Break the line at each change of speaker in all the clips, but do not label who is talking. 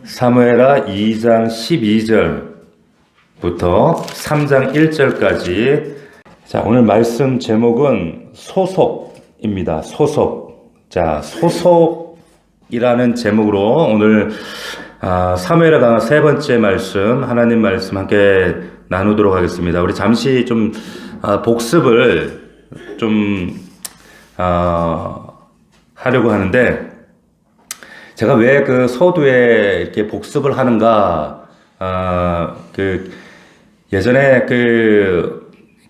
사무엘하 2장 12절부터 3장 1절까지. 자, 오늘 말씀 제목은 소속입니다. 소속. 자, 소속이라는 제목으로 오늘 사무엘하 강화 세 번째 말씀, 하나님 말씀 함께 나누도록 하겠습니다. 우리 잠시 좀 복습을 좀 하려고 하는데, 제가 왜 그 서두에 이렇게 복습을 하는가, 예전에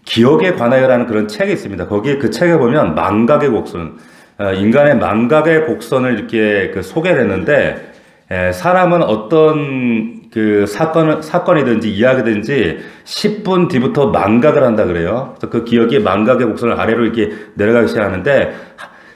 기억에 관하여라는 그런 책이 있습니다. 거기 그 책에 보면 망각의 곡선, 인간의 망각의 곡선을 이렇게 소개를 했는데, 사람은 어떤 사건이든지 이야기든지 10분 뒤부터 망각을 한다 그래요. 그래서 그 기억이 망각의 곡선을 아래로 이렇게 내려가기 시작하는데,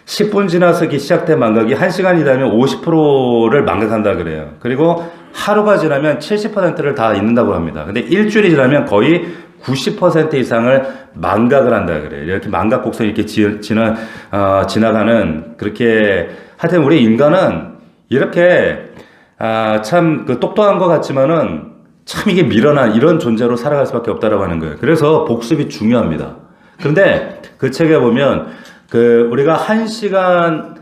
10분 지나서 시작된 망각이 1시간이 지나면 50%를 망각한다 그래요. 그리고 하루가 지나면 70%를 다 잊는다고 합니다. 근데 일주일이 지나면 거의 90% 이상을 망각을 한다 그래요. 이렇게 망각 곡선이 이렇게 지나가는, 그렇게, 하여튼 우리 인간은 이렇게, 참 똑똑한 것 같지만은 참 이게 미련한 이런 존재로 살아갈 수밖에 없다라고 하는 거예요. 그래서 복습이 중요합니다. 그런데 그 책에 보면 우리가 1시간이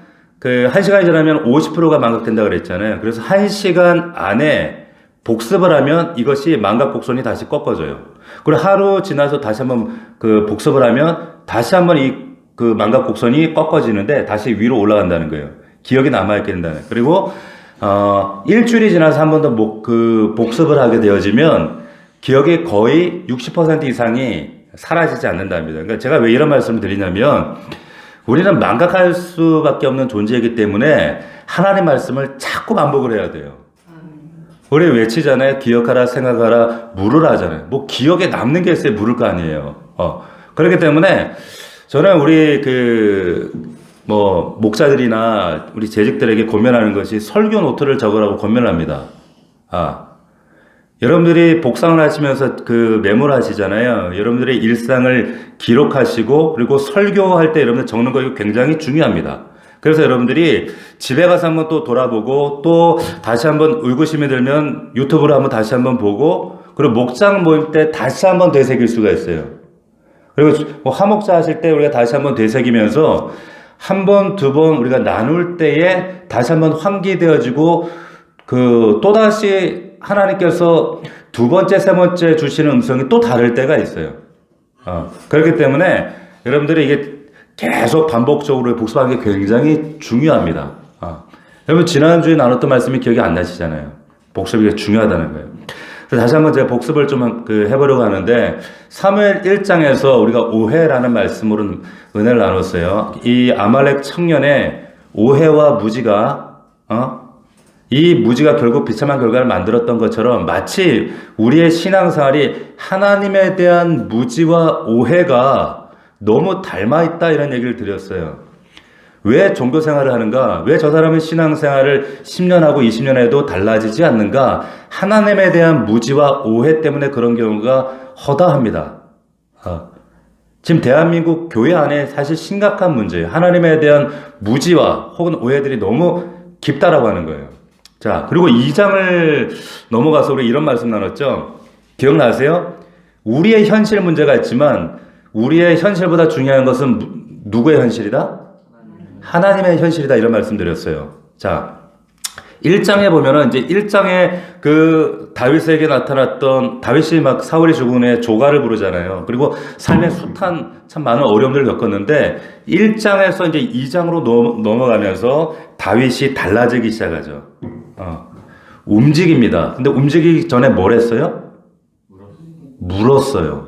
지나면 50%가 망각된다 그랬잖아요. 그래서 1시간 안에 복습을 하면 이것이 망각 곡선이 다시 꺾어져요. 그리고 하루 지나서 다시 한번 복습을 하면 다시 한번 망각 곡선이 꺾어지는데 다시 위로 올라간다는 거예요. 기억이 남아있게 된다는. 그리고 일주일이 지나서 한 번 더 복습을 하게 되어지면 기억이 거의 60% 이상이 사라지지 않는답니다. 그러니까 제가 왜 이런 말씀을 드리냐면, 우리는 망각할 수밖에 없는 존재이기 때문에 하나님 말씀을 자꾸 반복을 해야 돼요. 우리 외치잖아요. 기억하라, 생각하라, 물으라 하잖아요. 뭐 기억에 남는 게 있어야 물을 거 아니에요. 그렇기 때문에 저는 우리 목사들이나 우리 재직들에게 권면하는 것이 설교 노트를 적으라고 권면을 합니다. 여러분들이 복상을 하시면서 메모를 하시잖아요. 여러분들의 일상을 기록하시고, 그리고 설교할 때 여러분들 적는 거 굉장히 중요합니다. 그래서 여러분들이 집에 가서 한번 또 돌아보고, 또 다시 한번 의구심이 들면 유튜브로 한번 다시 한번 보고, 그리고 목장 모임 때 다시 한번 되새길 수가 있어요. 그리고 화목자 하실 때 우리가 다시 한번 되새기면서 한 번, 두 번 우리가 나눌 때에 다시 한번 환기되어지고, 또다시 하나님께서 두 번째, 세 번째 주시는 음성이 또 다를 때가 있어요. 그렇기 때문에 여러분들이 이게 계속 반복적으로 복습하는 게 굉장히 중요합니다. 여러분, 지난주에 나눴던 말씀이 기억이 안 나시잖아요. 복습이 중요하다는 거예요. 그래서 다시 한번 제가 복습을 좀 해보려고 하는데, 사무엘 1장에서 우리가 오해라는 말씀으로 은혜를 나눴어요. 이 아말렉 청년의 오해와 무지가, 이 무지가 결국 비참한 결과를 만들었던 것처럼, 마치 우리의 신앙생활이 하나님에 대한 무지와 오해가 너무 닮아있다, 이런 얘기를 드렸어요. 왜 종교생활을 하는가? 왜 저 사람은 신앙생활을 10년 하고 20년 해도 달라지지 않는가? 하나님에 대한 무지와 오해 때문에 그런 경우가 허다합니다. 지금 대한민국 교회 안에 사실 심각한 문제예요. 하나님에 대한 무지와 혹은 오해들이 너무 깊다라고 하는 거예요. 자, 그리고 2장을 넘어가서 우리 이런 말씀 나눴죠? 기억나세요? 우리의 현실 문제가 있지만 우리의 현실보다 중요한 것은 누구의 현실이다? 하나님의 현실이다, 이런 말씀 드렸어요. 자, 1장에 보면은 이제 1장에 다윗에게 나타났던, 다윗이 사울이 죽은 후에 조가를 부르잖아요. 그리고 삶의 숱한 참 많은 어려움들을 겪었는데, 1장에서 이제 2장으로 넘어가면서 다윗이 달라지기 시작하죠. 움직입니다. 근데 움직이기 전에 뭘 했어요? 물었어요.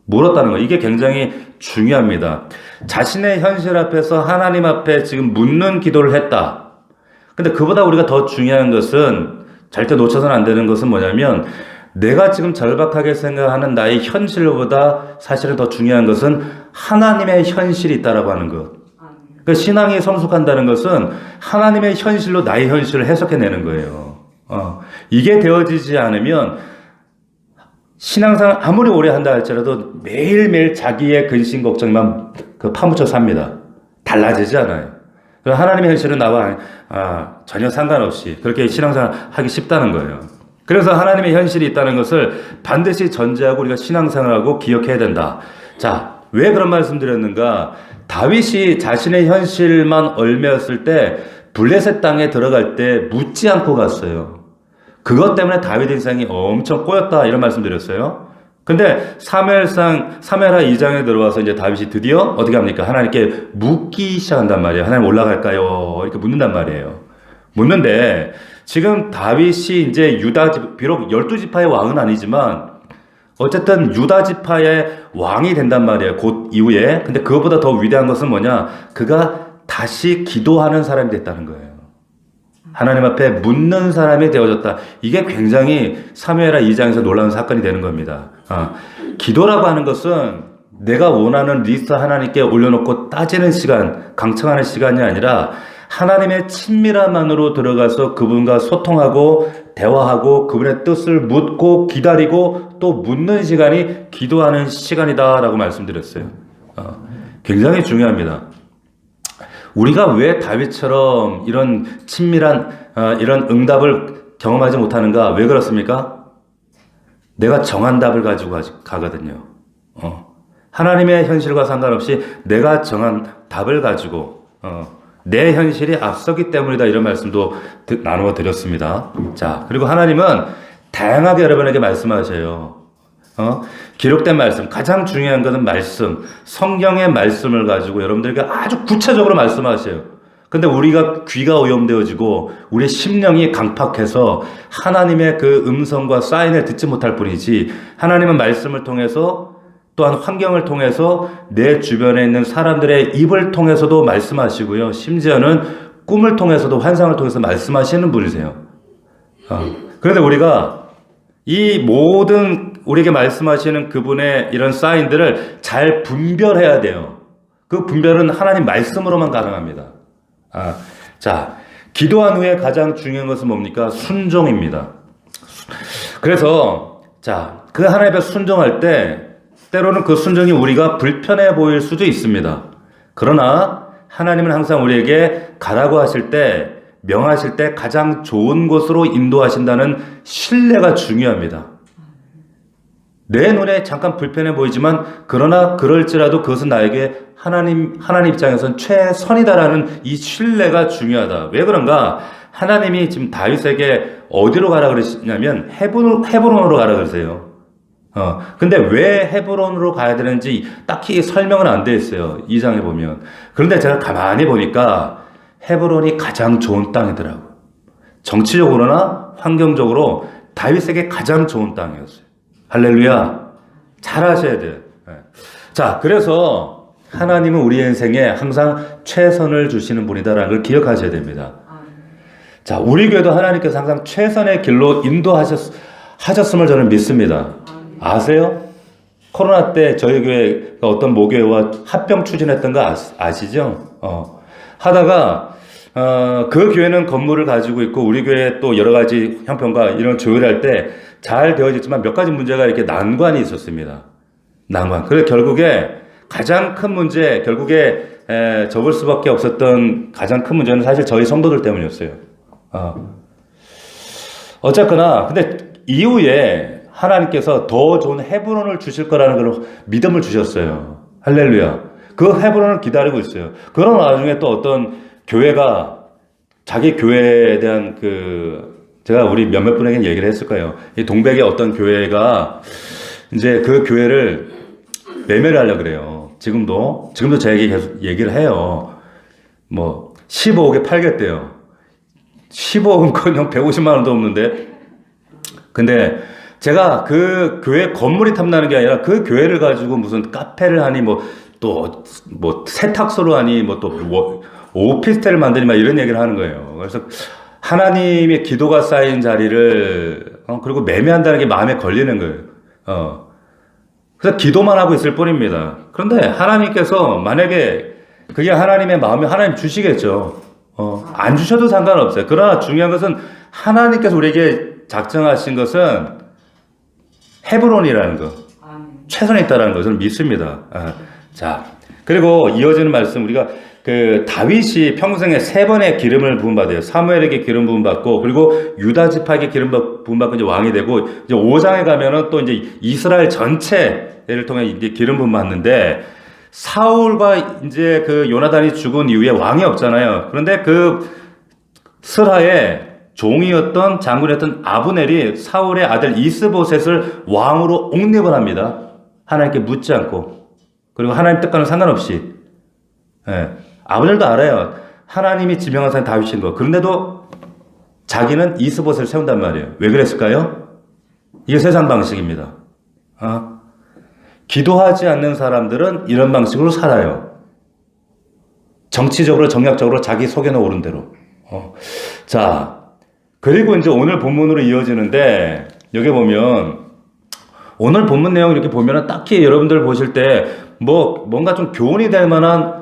물었다는 거. 이게 굉장히 중요합니다. 자신의 현실 앞에서 하나님 앞에 지금 묻는 기도를 했다. 근데 그보다 우리가 더 중요한 것은, 절대 놓쳐서는 안 되는 것은 뭐냐면, 내가 지금 절박하게 생각하는 나의 현실보다 사실은 더 중요한 것은 하나님의 현실이 있다라고 하는 것. 그러니까 신앙이 성숙한다는 것은 하나님의 현실로 나의 현실을 해석해내는 거예요. 이게 되어지지 않으면 신앙생활 아무리 오래 한다 할지라도 매일매일 자기의 근심 걱정만 파묻혀 삽니다. 달라지지 않아요. 하나님의 현실은 나와 전혀 상관없이 그렇게 신앙생활 하기 쉽다는 거예요. 그래서 하나님의 현실이 있다는 것을 반드시 전제하고 우리가 신앙생활하고 기억해야 된다. 자, 왜 그런 말씀 드렸는가? 다윗이 자신의 현실만 얽매였을 때 블레셋 땅에 들어갈 때 묻지 않고 갔어요. 그것 때문에 다윗 인생이 엄청 꼬였다 이런 말씀 드렸어요. 근데 사무엘하 2장에 들어와서 이제 다윗이 드디어 어떻게 합니까? 하나님께 묻기 시작한단 말이에요. 하나님 올라갈까요? 이렇게 묻는단 말이에요. 묻는데 지금 다윗이 이제 비록 12지파의 왕은 아니지만 어쨌든 유다 지파의 왕이 된단 말이에요. 곧 이후에. 근데 그것보다 더 위대한 것은 뭐냐? 그가 다시 기도하는 사람이 됐다는 거예요. 하나님 앞에 묻는 사람이 되어졌다. 이게 굉장히 사무엘하 2장에서 놀라운 사건이 되는 겁니다. 기도라고 하는 것은 내가 원하는 리스트 하나님께 올려놓고 따지는 시간, 강청하는 시간이 아니라 하나님의 친밀함만으로 들어가서 그분과 소통하고 대화하고 그분의 뜻을 묻고 기다리고 또 묻는 시간이 기도하는 시간이다라고 말씀드렸어요. 굉장히 중요합니다. 우리가 왜 다윗처럼 이런 친밀한 이런 응답을 경험하지 못하는가? 왜 그렇습니까? 내가 정한 답을 가지고 가거든요. 하나님의 현실과 상관없이 내가 정한 답을 가지고 내 현실이 앞서기 때문이다 이런 말씀도 나누어 드렸습니다. 자, 그리고 하나님은 다양하게 여러분에게 말씀하셔요. 기록된 말씀, 가장 중요한 것은 말씀, 성경의 말씀을 가지고 여러분들에게 아주 구체적으로 말씀하셔요. 근데 우리가 귀가 오염되어지고 우리의 심령이 강팍해서 하나님의 그 음성과 사인을 듣지 못할 뿐이지, 하나님은 말씀을 통해서 또한 환경을 통해서 내 주변에 있는 사람들의 입을 통해서도 말씀하시고요. 심지어는 꿈을 통해서도 환상을 통해서 말씀하시는 분이세요. 그런데 우리가 이 모든 우리에게 말씀하시는 그분의 이런 사인들을 잘 분별해야 돼요. 그 분별은 하나님 말씀으로만 가능합니다. 자, 기도한 후에 가장 중요한 것은 뭡니까? 순종입니다. 그래서 자, 그 하나님 앞에 순종할 때 때로는 그 순종이 우리가 불편해 보일 수도 있습니다. 그러나 하나님은 항상 우리에게 가라고 하실 때, 명하실 때 가장 좋은 곳으로 인도하신다는 신뢰가 중요합니다. 내 눈에 잠깐 불편해 보이지만 그러나 그럴지라도 그것은 나에게 하나님 입장에서는 최선이다라는 이 신뢰가 중요하다. 왜 그런가? 하나님이 지금 다윗에게 어디로 가라 그러시냐면 헤브론으로 가라 그러세요. 근데 왜 헤브론으로 가야 되는지 딱히 설명은 안 돼 있어요. 2장에 보면. 그런데 제가 가만히 보니까 헤브론이 가장 좋은 땅이더라고요. 정치적으로나 환경적으로 다윗에게 가장 좋은 땅이었어요. 할렐루야. 잘 하셔야 돼요. 자, 그래서 하나님은 우리 인생에 항상 최선을 주시는 분이다라는 걸 기억하셔야 됩니다. 자, 우리 교회도 하나님께서 항상 최선의 길로 인도하셨음을 저는 믿습니다. 아세요? 코로나 때 저희 교회가 어떤 모교회와 합병 추진했던 거 아시죠? 하다가 그 교회는 건물을 가지고 있고 우리 교회 또 여러 가지 형편과 이런 조율을 할 때 잘 되어졌지만 몇 가지 문제가 이렇게 난관이 있었습니다. 난관. 그래서 결국에 가장 큰 문제, 결국에 접을 수밖에 없었던 가장 큰 문제는 사실 저희 성도들 때문이었어요. 어쨌거나 근데 이후에 하나님께서 더 좋은 헤브론을 주실 거라는 걸 믿음을 주셨어요. 할렐루야. 그 헤브론을 기다리고 있어요. 그런 와중에 또 어떤 교회가 자기 교회에 대한 제가 우리 몇몇 분에게 얘기를 했을 거예요. 이 동백의 어떤 교회가 이제 그 교회를 매매를 하려고 그래요. 지금도 저에게 계속 얘기를 해요. 뭐 15억에 팔겠대요. 15억은커녕 150만 원도 없는데. 근데 제가 그 교회 건물이 탐나는 게 아니라 그 교회를 가지고 무슨 카페를 하니 뭐 세탁소로 하니 또 오피스텔을 만드니 막 이런 얘기를 하는 거예요. 그래서 하나님의 기도가 쌓인 자리를 그리고 매매한다는 게 마음에 걸리는 거예요. 그래서 기도만 하고 있을 뿐입니다. 그런데 하나님께서 만약에 그게 하나님의 마음에 하나님 주시겠죠. 안 주셔도 상관없어요. 그러나 중요한 것은 하나님께서 우리에게 작정하신 것은 헤브론이라는 거, 최선에 있다라는 것을 믿습니다. 자, 그리고 이어지는 말씀, 우리가 그 다윗이 평생에 세 번의 기름을 부음받아요. 사무엘에게 기름 부음받고, 그리고 유다 지파에게 기름 부음받고 이제 왕이 되고, 이제 5장에 가면은 또 이제 이스라엘 전체를 통해 이제 기름 부음받는데, 사울과 이제 그 요나단이 죽은 이후에 왕이 없잖아요. 그런데 그 스라의 종이었던 장군이었던 아브넬이 사울의 아들 이스보셋을 왕으로 옹립을 합니다. 하나님께 묻지 않고, 그리고 하나님 뜻과는 상관없이. 예. 아브넬도 알아요. 하나님이 지명한 사람이 다윗인 거. 그런데도 자기는 이스보셋을 세운단 말이에요. 왜 그랬을까요? 이게 세상 방식입니다. 기도하지 않는 사람들은 이런 방식으로 살아요. 정치적으로, 정략적으로 자기 속에는 오른 대로. 자, 그리고 이제 오늘 본문으로 이어지는데, 여기 보면, 오늘 본문 내용 이렇게 보면은 딱히 여러분들 보실 때, 뭔가 좀 교훈이 될 만한,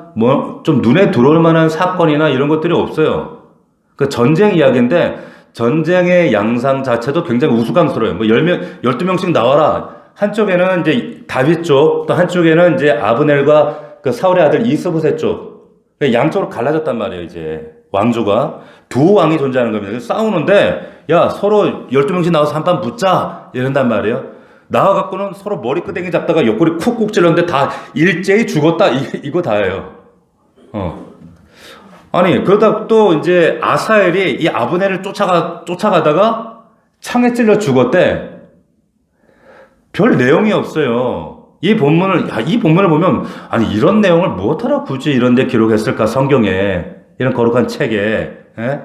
좀 눈에 들어올 만한 사건이나 이런 것들이 없어요. 그 전쟁 이야기인데, 전쟁의 양상 자체도 굉장히 우스꽝스러워요. 12명씩 나와라. 한쪽에는 이제 다윗 쪽, 또 한쪽에는 이제 아브넬과 그 사울의 아들 이스보셋 쪽. 양쪽으로 갈라졌단 말이에요, 이제. 왕조가. 두 왕이 존재하는 겁니다. 그래서 싸우는데, 야, 서로 12명씩 나와서 한판 붙자! 이런단 말이에요. 나와갖고는 서로 머리끄댕이 잡다가 옆구리 쿡쿡 찔렀는데 다 일제히 죽었다. 이거 다예요. 아니, 그러다 또 이제 아사엘이 이 아브넬을 쫓아가다가 창에 찔려 죽었대. 별 내용이 없어요. 이 본문을 보면, 아니, 이런 내용을 무엇하러 굳이 이런데 기록했을까, 성경에. 이런 거룩한 책에. 예?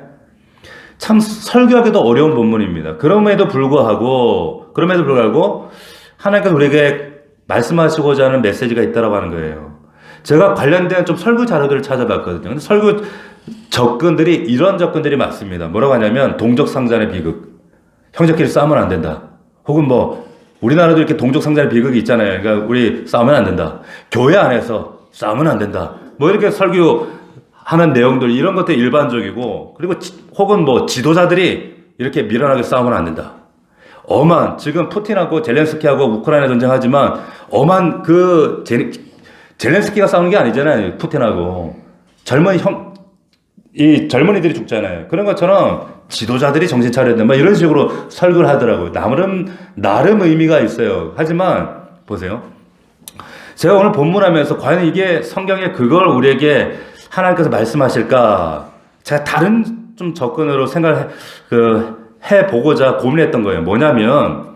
참 설교하기도 어려운 본문입니다. 그럼에도 불구하고, 하나님께서 우리에게 말씀하시고자 하는 메시지가 있다라고 하는 거예요. 제가 관련된 좀 설교 자료들을 찾아봤거든요. 근데 설교 이런 접근들이 많습니다. 뭐라고 하냐면, 동족 상잔의 비극. 형제끼리 싸우면 안 된다. 혹은 우리나라도 이렇게 동족 상잔의 비극이 있잖아요. 그러니까 우리 싸우면 안 된다. 교회 안에서 싸우면 안 된다. 이렇게 설교하는 내용들, 이런 것들이 일반적이고, 그리고 혹은 지도자들이 이렇게 미련하게 싸우면 안 된다. 지금 푸틴하고 젤렌스키하고 우크라이나 전쟁하지만, 젤렌스키가 싸우는 게 아니잖아요. 푸틴하고. 젊은이들이 죽잖아요. 그런 것처럼 지도자들이 정신 차려야 된다. 이런 식으로 설교를 하더라고요. 나름 의미가 있어요. 하지만, 보세요. 제가 오늘 본문하면서 과연 이게 성경에 그걸 우리에게 하나님께서 말씀하실까? 제가 다른 좀 접근으로 해보고자 고민했던 거예요. 뭐냐면,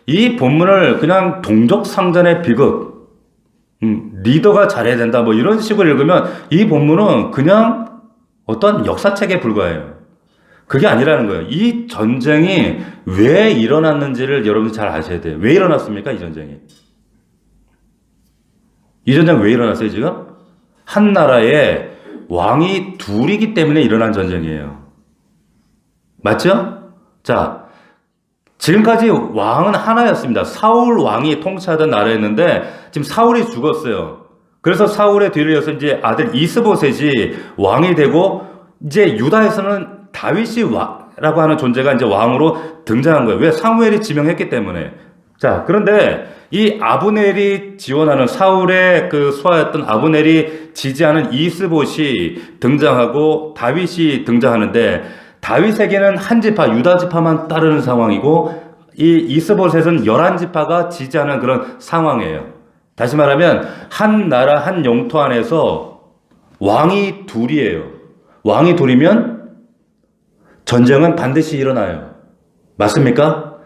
이 본문을 그냥 동족 상잔의 비극, 리더가 잘해야 된다, 이런 식으로 읽으면 이 본문은 그냥 어떤 역사책에 불과해요. 그게 아니라는 거예요. 이 전쟁이 왜 일어났는지를 여러분들 잘 아셔야 돼요. 왜 일어났습니까, 이 전쟁이? 이 전쟁 왜 일어났어요, 지금? 한 나라에 왕이 둘이기 때문에 일어난 전쟁이에요. 맞죠? 자, 지금까지 왕은 하나였습니다. 사울 왕이 통치하던 나라였는데 지금 사울이 죽었어요. 그래서 사울의 뒤를 이어서 이제 아들 이스보셋이 왕이 되고, 이제 유다에서는 다윗이라고 하는 존재가 이제 왕으로 등장한 거예요. 왜? 사무엘이 지명했기 때문에. 자, 그런데 이 아브넬이 지원하는, 사울의 그 수하였던 아브넬이 지지하는 이스봇이 등장하고 다윗이 등장하는데, 다윗에게는 한 지파, 유다 지파만 따르는 상황이고, 이 이스봇에서는 11지파가 지지하는 그런 상황이에요. 다시 말하면 한 나라 한 영토 안에서 왕이 둘이에요. 왕이 둘이면 전쟁은 반드시 일어나요. 맞습니까?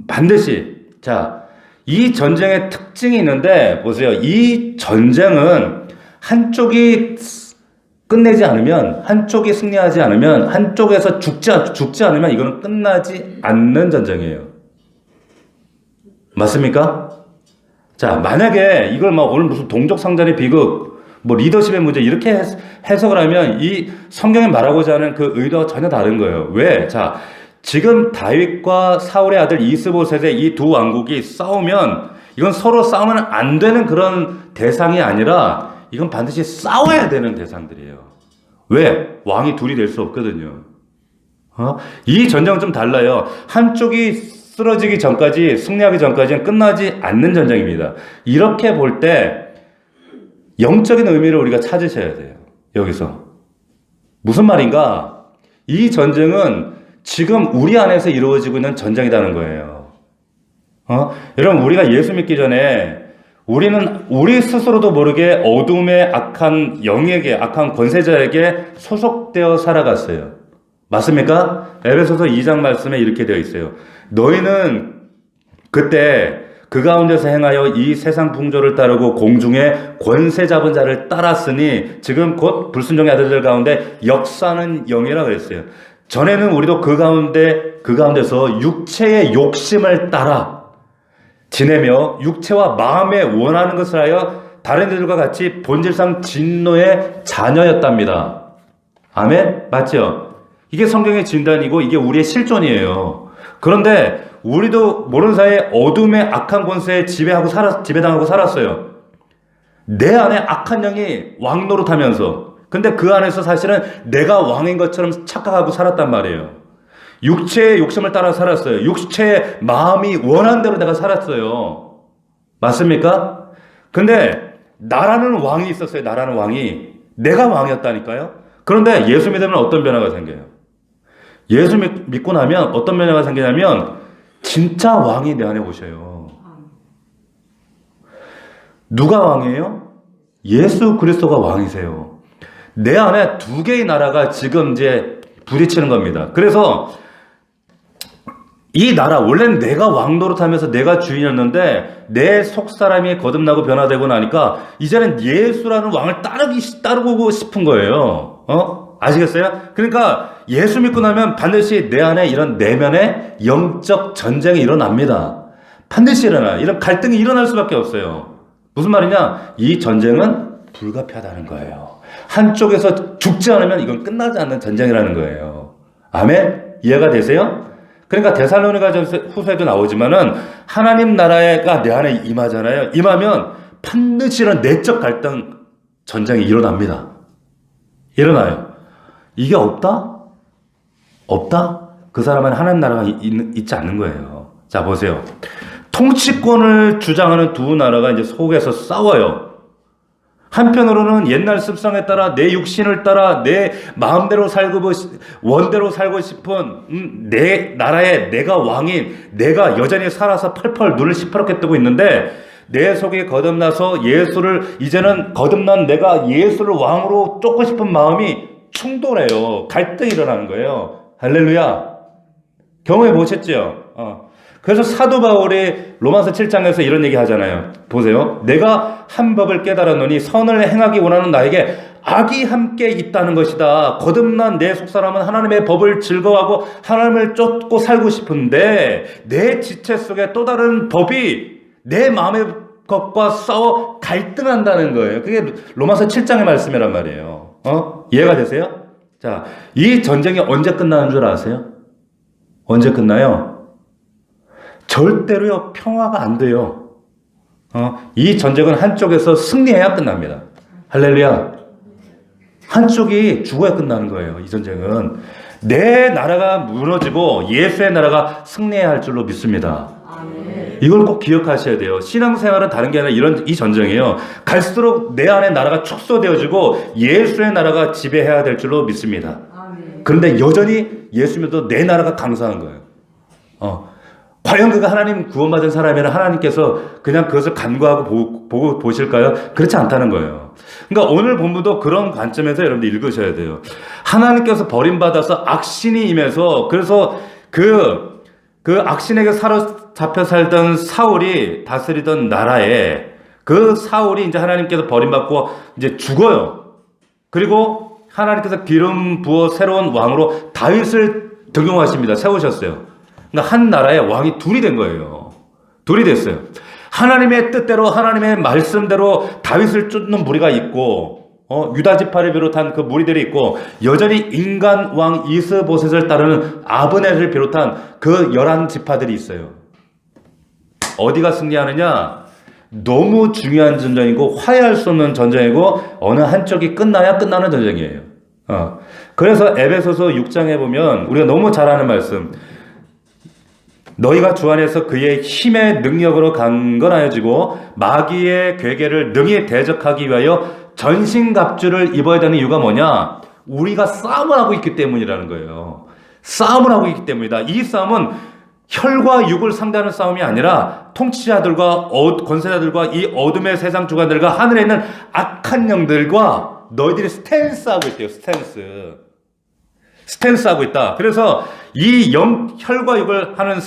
반드시. 자, 이 전쟁의 특징이 있는데, 보세요. 이 전쟁은 한쪽이 끝내지 않으면, 한쪽이 승리하지 않으면, 한쪽에서 죽지 않으면 이거는 끝나지 않는 전쟁이에요. 맞습니까? 자, 만약에 이걸 오늘 무슨 동족 상잔의 비극, 리더십의 문제 이렇게 해석을 하면 이 성경에 말하고자 하는 그 의도가 전혀 다른 거예요. 왜? 자, 지금 다윗과 사울의 아들 이스보셋의 이 두 왕국이 싸우면 이건 서로 싸우면 안 되는 그런 대상이 아니라 이건 반드시 싸워야 되는 대상들이에요. 왜? 왕이 둘이 될 수 없거든요. 이 전쟁은 좀 달라요. 한쪽이 쓰러지기 전까지, 승리하기 전까지는 끝나지 않는 전쟁입니다. 이렇게 볼 때 영적인 의미를 우리가 찾으셔야 돼요. 여기서. 무슨 말인가? 이 전쟁은 지금 우리 안에서 이루어지고 있는 전쟁이라는 거예요. 여러분, 우리가 예수 믿기 전에 우리는 우리 스스로도 모르게 어둠의 악한 영에게, 악한 권세자에게 소속되어 살아갔어요. 맞습니까? 에베소서 2장 말씀에 이렇게 되어 있어요. 너희는 그때 그 가운데서 행하여 이 세상 풍조를 따르고 공중에 권세 잡은 자를 따랐으니 지금 곧 불순종의 아들들 가운데 역사하는 영이라 그랬어요. 전에는 우리도 그 가운데서 육체의 욕심을 따라 지내며 육체와 마음에 원하는 것을 하여 다른 이들과 같이 본질상 진노의 자녀였답니다. 아멘? 맞죠? 이게 성경의 진단이고 이게 우리의 실존이에요. 그런데 우리도 모르는 사이에 어둠의 악한 권세에 지배당하고 살았어요. 내 안에 악한 영이 왕 노릇하면서, 근데 그 안에서 사실은 내가 왕인 것처럼 착각하고 살았단 말이에요. 육체의 욕심을 따라 살았어요. 육체의 마음이 원한 대로 내가 살았어요. 맞습니까? 근데 나라는 왕이 있었어요. 나라는 왕이. 내가 왕이었다니까요. 그런데 예수 믿으면 어떤 변화가 생겨요? 예수 믿고 나면 어떤 변화가 생기냐면 진짜 왕이 내 안에 오셔요. 누가 왕이에요? 예수 그리스도가 왕이세요. 내 안에 두 개의 나라가 지금 이제 부딪히는 겁니다. 그래서 이 나라, 원래는 내가 왕 노릇하면서 내가 주인이었는데 내 속사람이 거듭나고 변화되고 나니까 이제는 예수라는 왕을 따르고 싶은 거예요. 아시겠어요? 그러니까 예수 믿고 나면 반드시 내 안에 이런 내면의 영적 전쟁이 일어납니다. 반드시 일어나요. 이런 갈등이 일어날 수밖에 없어요. 무슨 말이냐? 이 전쟁은 불가피하다는 거예요. 한쪽에서 죽지 않으면 이건 끝나지 않는 전쟁이라는 거예요. 아멘? 이해가 되세요? 그러니까 데살로니가 후서에도 나오지만은 하나님 나라가 내 안에 임하잖아요. 임하면 반드시 이런 내적 갈등 전쟁이 일어납니다. 일어나요. 이게 없다? 없다? 그 사람은 하나님 나라가 있지 않는 거예요. 자, 보세요. 통치권을 주장하는 두 나라가 이제 속에서 싸워요. 한편으로는 옛날 습성에 따라 내 육신을 따라 내 마음대로 원대로 살고 싶은 내 나라에 내가 왕인, 내가 여전히 살아서 펄펄 눈을 시퍼렇게 뜨고 있는데 내 속에 거듭나서 이제는 거듭난 내가 예수를 왕으로 쫓고 싶은 마음이 충돌해요. 갈등이 일어나는 거예요. 할렐루야. 경험해 보셨죠? 그래서 사도 바울이 로마서 7장에서 이런 얘기 하잖아요. 보세요. 내가 한 법을 깨달았노니 선을 행하기 원하는 나에게 악이 함께 있다는 것이다. 거듭난 내 속사람은 하나님의 법을 즐거워하고 하나님을 쫓고 살고 싶은데 내 지체 속에 또 다른 법이 내 마음의 것과 싸워 갈등한다는 거예요. 그게 로마서 7장의 말씀이란 말이에요. 이해가 되세요? 자, 이 전쟁이 언제 끝나는 줄 아세요? 언제 끝나요? 절대로요, 평화가 안 돼요. 이 전쟁은 한쪽에서 승리해야 끝납니다. 할렐루야. 한쪽이 죽어야 끝나는 거예요. 이 전쟁은. 내 나라가 무너지고 예수의 나라가 승리해야 할 줄로 믿습니다. 이걸 꼭 기억하셔야 돼요. 신앙생활은 다른 게 아니라 이 전쟁이에요. 갈수록 내 안에 나라가 축소되어지고 예수의 나라가 지배해야 될 줄로 믿습니다. 그런데 여전히 예수 믿어도 내 나라가 강성한 거예요. 과연 그가 하나님 구원받은 사람이라 하나님께서 그냥 그것을 간과하고 보고 보실까요? 그렇지 않다는 거예요. 그러니까 오늘 본문도 그런 관점에서 여러분들 읽으셔야 돼요. 하나님께서 버림받아서 악신이 임해서 그래서 그 악신에게 사로잡혀 살던 사울이 다스리던 나라에 그 사울이 이제 하나님께서 버림받고 이제 죽어요. 그리고 하나님께서 기름 부어 새로운 왕으로 다윗을 등용하십니다. 세우셨어요. 그러니까 한 나라에 왕이 둘이 된 거예요. 둘이 됐어요. 하나님의 뜻대로 하나님의 말씀대로 다윗을 쫓는 무리가 있고 유다 지파를 비롯한 그 무리들이 있고 여전히 인간 왕 이스보셋을 따르는 아브넬을 비롯한 그 11지파들이 있어요. 어디가 승리하느냐? 너무 중요한 전쟁이고 화해할 수 없는 전쟁이고 어느 한쪽이 끝나야 끝나는 전쟁이에요. 그래서 에베소서 6장에 보면 우리가 너무 잘 아는 말씀, 너희가 주 안에서 그의 힘의 능력으로 강건하여지고 마귀의 괴계를 능히 대적하기 위하여 전신갑주를 입어야 되는 이유가 뭐냐? 우리가 싸움을 하고 있기 때문이라는 거예요. 싸움을 하고 있기 때문이다. 이 싸움은 혈과 육을 상대하는 싸움이 아니라 통치자들과 권세자들과 이 어둠의 세상 주관들과 하늘에 있는 악한 영들과 너희들이 스탠스하고 있대요. 스탠스하고 있다. 그래서 이 혈과 육을 하는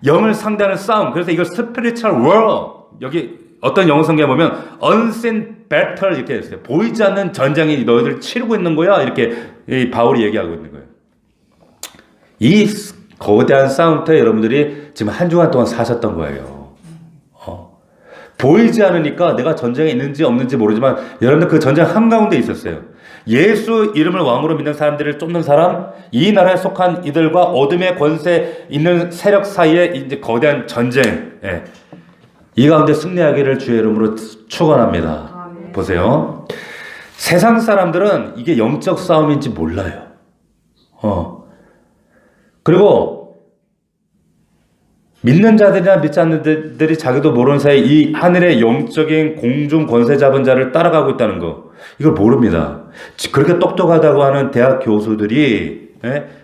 영을 상대하는 싸움. 그래서 이걸 spiritual war. 여기 어떤 영어 성경에 보면 unseen battle 이렇게 했어요. 보이지 않는 전쟁이 너희들 치르고 있는 거야. 이렇게 이 바울이 얘기하고 있는 거예요. 이 거대한 싸움터에 여러분들이 지금 한 주간 동안 사셨던 거예요. 보이지 않으니까 내가 전쟁에 있는지 없는지 모르지만 여러분들 그 전쟁 한가운데 있었어요. 예수 이름을 왕으로 믿는 사람들을 쫓는 사람, 이 나라에 속한 이들과 어둠의 권세 있는 세력 사이에 이제 거대한 전쟁. 예. 이 가운데 승리하기를 주의 이름으로 축원합니다. 보세요. 세상 사람들은 이게 영적 싸움인지 몰라요. 그리고 믿는 자들이나 믿지 않는 자들이 자기도 모르는 사이 이 하늘의 영적인 공중 권세 잡은 자를 따라가고 있다는 거. 이걸 모릅니다. 그렇게 똑똑하다고 하는 대학 교수들이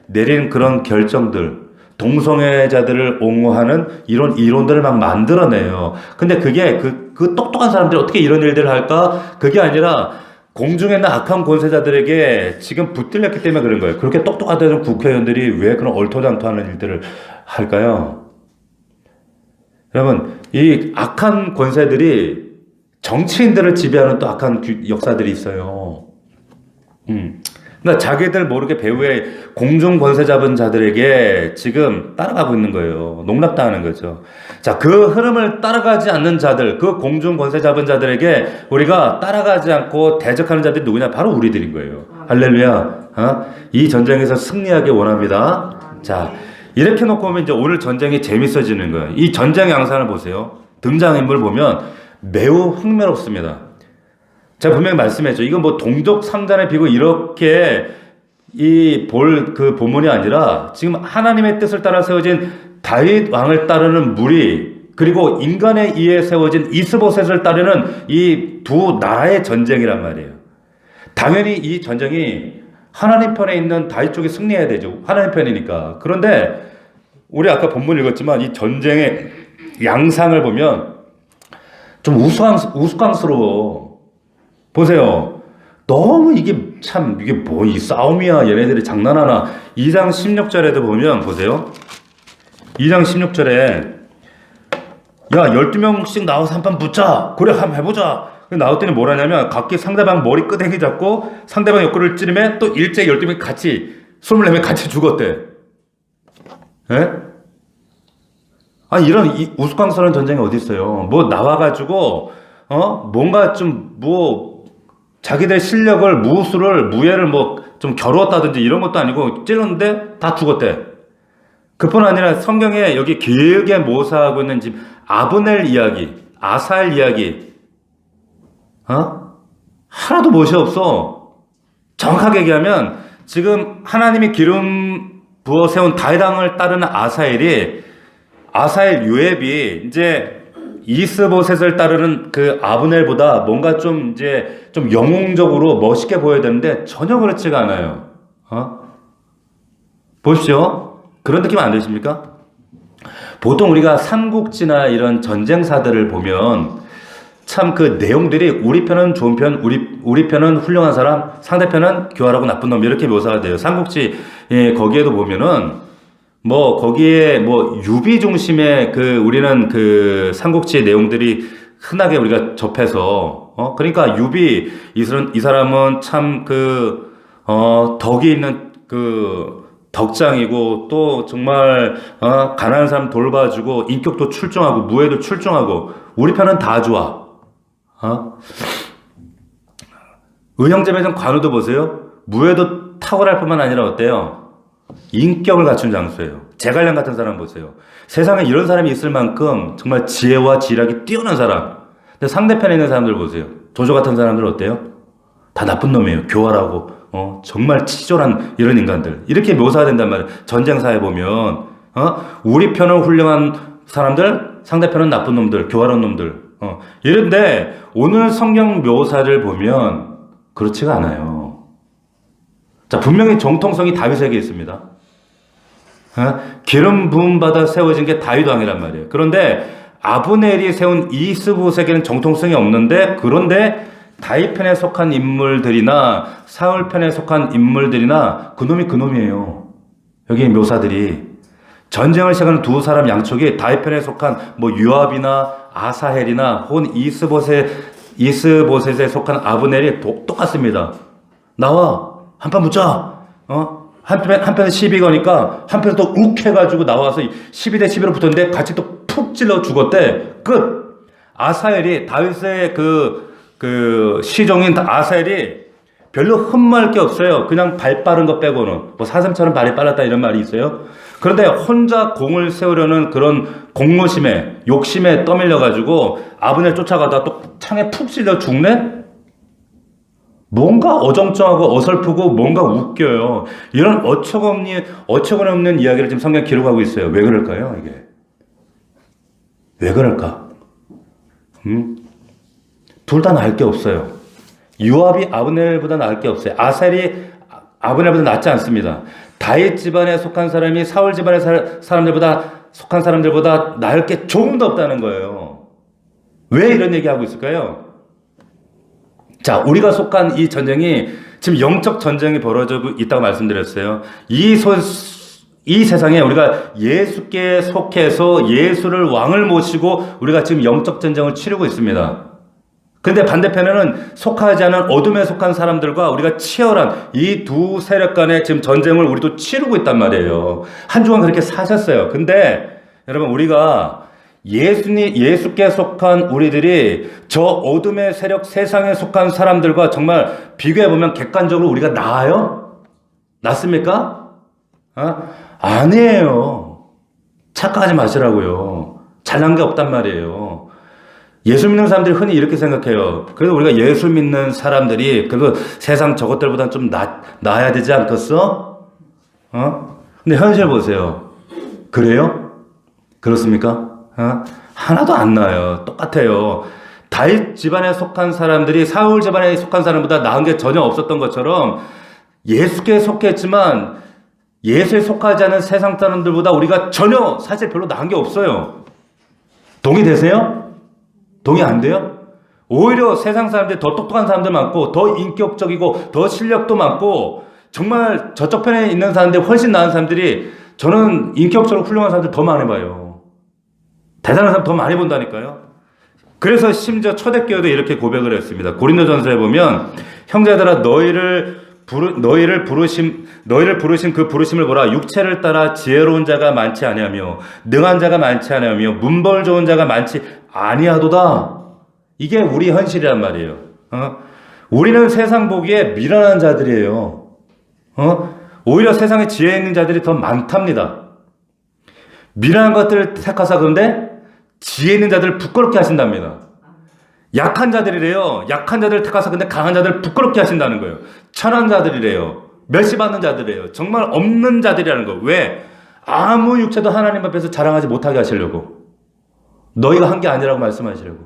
내린 그런 결정들, 동성애자들을 옹호하는 이런 이론들을 막 만들어내요. 근데 그게 그 똑똑한 사람들이 어떻게 이런 일들을 할까? 그게 아니라 공중에 있는 악한 권세자들에게 지금 붙들렸기 때문에 그런 거예요. 그렇게 똑똑하다는 국회의원들이 왜 그런 얼토당토하는 일들을 할까요? 여러분, 이 악한 권세들이 정치인들을 지배하는 또 악한 역사들이 있어요. 그러니까 자기들 모르게 배후에 공중 권세 잡은 자들에게 지금 따라가고 있는 거예요. 농락당하는 거죠. 자, 그 흐름을 따라가지 않는 자들, 그 공중 권세 잡은 자들에게 우리가 따라가지 않고 대적하는 자들이 누구냐? 바로 우리들인 거예요. 할렐루야. 이 전쟁에서 승리하기 원합니다. 자, 이렇게 놓고 보면 이제 오늘 전쟁이 재밌어지는 거예요. 이 전쟁 양상을 보세요. 등장인물 보면 매우 흥미롭습니다. 제가 분명히 말씀했죠. 이건 뭐 동족 상잔의 비고 이렇게 그 본문이 아니라 지금 하나님의 뜻을 따라 세워진 다윗 왕을 따르는 무리, 그리고 인간에 의해 세워진 이스보셋을 따르는 이 두 나라의 전쟁이란 말이에요. 당연히 이 전쟁이 하나님 편에 있는 다윗 쪽이 승리해야 되죠. 하나님 편이니까. 그런데 우리 아까 본문 읽었지만 이 전쟁의 양상을 보면 좀 우스꽝스러워. 보세요. 너무 이게 뭐 이 싸움이야. 얘네들이 장난하나. 2장 16절에도 보면 보세요. 2장 16절에 야 12명씩 나와서 한판 붙자. 그래 한번 해보자. 나왔더니 뭐라냐면 각기 상대방 머리 끄댕이 잡고 상대방 옆구리를 찌르면 또 일제 12명이 같이 숨을 내면 같이 죽었대. 예? 아니 이런 우스꽝스러운 전쟁이 어디 있어요? 뭐 나와가지고 뭔가 좀 뭐 자기들 실력을 무예를 뭐 좀 겨루었다든지 이런 것도 아니고 찔렀는데 다 죽었대. 그뿐 아니라 성경에 여기 길게 모사하고 있는 집 아브넬 이야기, 아사엘 이야기, 하나도 못이 없어. 정확하게 얘기하면 지금 하나님이 기름 부어 세운 다윗 왕을 따르는 아사엘 요압이 이제 이스보셋을 따르는 그 아브넬보다 뭔가 좀 영웅적으로 멋있게 보여야 되는데 전혀 그렇지가 않아요. 보십시오. 그런 느낌 안 드십니까? 보통 우리가 삼국지나 이런 전쟁사들을 보면 참 그 내용들이 우리 편은 좋은 편, 우리 편은 훌륭한 사람, 상대편은 교활하고 나쁜 놈 이렇게 묘사가 돼요. 삼국지 거기에도 보면은 뭐 거기에 뭐 유비 중심의 우리는 그 삼국지의 내용들이 흔하게 우리가 접해서 그러니까 유비 이 사람은 참 덕이 있는 덕장이고 또 정말 가난한 사람 돌봐주고 인격도 출중하고 무예도 출중하고 우리 편은 다 좋아. 은영제매점 관우도 보세요. 무예도 탁월할 뿐만 아니라 어때요? 인격을 갖춘 장소예요. 제갈량 같은 사람 보세요. 세상에 이런 사람이 있을 만큼 정말 지혜와 지략이 뛰어난 사람. 근데 상대편에 있는 사람들 보세요. 조조 같은 사람들 어때요? 다 나쁜 놈이에요. 교활하고 정말 치졸한 이런 인간들. 이렇게 묘사가 된단 말이에요. 전쟁사에 보면 우리 편은 훌륭한 사람들, 상대편은 나쁜 놈들, 교활한 놈들. 이런데 오늘 성경 묘사를 보면 그렇지가 않아요. 자, 분명히 정통성이 다윗에게 있습니다. 기름 부음 받아 세워진 게 다윗 왕이란 말이에요. 그런데 아브넬이 세운 이스보셋에게는 정통성이 없는데, 그런데 다윗 편에 속한 인물들이나 사울 편에 속한 인물들이나 그놈이 그놈이에요. 여기 묘사들이 전쟁을 시작하는 두 사람 양쪽이 다윗 편에 속한 뭐 유압이나 아사헬이나 혹은 이스보셋에 속한 아브넬이 똑같습니다. 나와 한판 붙자. 한편에 시비 거니까 한편에 또 욱 해가지고 나와서 12대 11로 붙었는데 같이 또 푹 찔러 죽었대. 끝. 아사헬이 다윗의 그 시종인 아사헬이 별로 흠모할 게 없어요. 그냥 발 빠른 것 빼고는. 뭐 사슴처럼 발이 빨랐다 이런 말이 있어요. 그런데 혼자 공을 세우려는 그런 공모심에, 욕심에 떠밀려가지고 아브넬 쫓아가다 또 창에 푹 찔려 죽네? 뭔가 어정쩡하고 어설프고 뭔가 웃겨요. 이런 어처구니없는 이야기를 지금 성경 기록하고 있어요. 왜 그럴까요, 이게? 왜 그럴까? 둘 다 나을 게 없어요. 요압이 아브넬보다 나을 게 없어요. 아셀이 아브넬보다 낫지 않습니다. 다윗 집안에 속한 사람이 사울 집안의 속한 사람들보다 나을 게 조금 더 없다는 거예요. 왜 이런 얘기하고 있을까요? 자, 우리가 속한 이 전쟁이 지금 영적 전쟁이 벌어지고 있다고 말씀드렸어요. 이 세상에 우리가 예수께 속해서 예수를 왕을 모시고 우리가 지금 영적 전쟁을 치르고 있습니다. 근데 반대편에는 속하지 않은 어둠에 속한 사람들과 우리가 치열한 이 두 세력 간의 지금 전쟁을 우리도 치르고 있단 말이에요. 한 주간 그렇게 사셨어요. 근데 여러분, 우리가 예수께 속한 우리들이 저 어둠의 세력 세상에 속한 사람들과 정말 비교해보면 객관적으로 우리가 나아요? 낫습니까? 아니에요. 착각하지 마시라고요. 잘난 게 없단 말이에요. 예수 믿는 사람들이 흔히 이렇게 생각해요. 그래도 우리가 예수 믿는 사람들이 그래도 세상 저것들보다는 좀 나아야 되지 않겠어? 근데 현실 보세요. 그래요? 그렇습니까? 하나도 안 나아요. 똑같아요. 다윗 집안에 속한 사람들이 사울 집안에 속한 사람보다 나은 게 전혀 없었던 것처럼 예수께 속했지만 예수에 속하지 않은 세상 사람들보다 우리가 전혀 사실 별로 나은 게 없어요. 동의되세요? 동의 안 돼요? 오히려 세상 사람들이 더 똑똑한 사람들 많고 더 인격적이고 더 실력도 많고 정말 저쪽 편에 있는 사람들이 훨씬 나은 사람들이 저는 인격적으로 훌륭한 사람들 더 많이 봐요. 대단한 사람 더 많이 본다니까요. 그래서 심지어 초대교회도 이렇게 고백을 했습니다. 고린도전서에 보면 형제들아 너희를 부르신 그 부르심을 보라. 육체를 따라 지혜로운 자가 많지 아니하며 능한 자가 많지 아니하며 문벌 좋은 자가 많지 아니하도다. 이게 우리 현실이란 말이에요. 우리는 세상 보기에 미련한 자들이에요. 오히려 세상에 지혜 있는 자들이 더 많답니다. 미련한 것들을 택하사 그런데 지혜 있는 자들을 부끄럽게 하신답니다. 약한 자들이래요. 약한 자들을 택하사 근데 강한 자들을 부끄럽게 하신다는 거예요. 천한 자들이래요. 멸시받는 자들이래요. 정말 없는 자들이라는 거. 왜? 아무 육체도 하나님 앞에서 자랑하지 못하게 하시려고. 너희가 한 게 아니라고 말씀하시려고.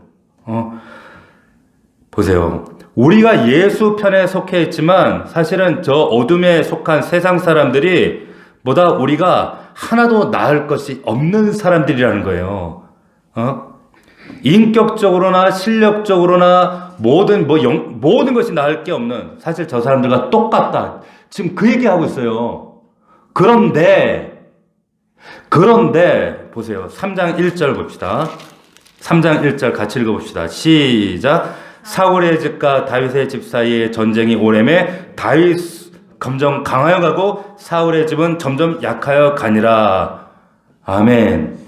보세요. 우리가 예수 편에 속해 있지만 사실은 저 어둠에 속한 세상 사람들이 보다 우리가 하나도 나을 것이 없는 사람들이라는 거예요. 인격적으로나 실력적으로나 모든 것이 나을 게 없는 사실 저 사람들과 똑같다. 지금 그 얘기하고 있어요. 그런데 보세요. 3장 1절 봅시다. 3장 1절 같이 읽어봅시다. 시작. 사울의 집과 다윗의 집 사이에 전쟁이 오래매 다윗 점점 강하여 가고 사울의 집은 점점 약하여 가니라. 아멘.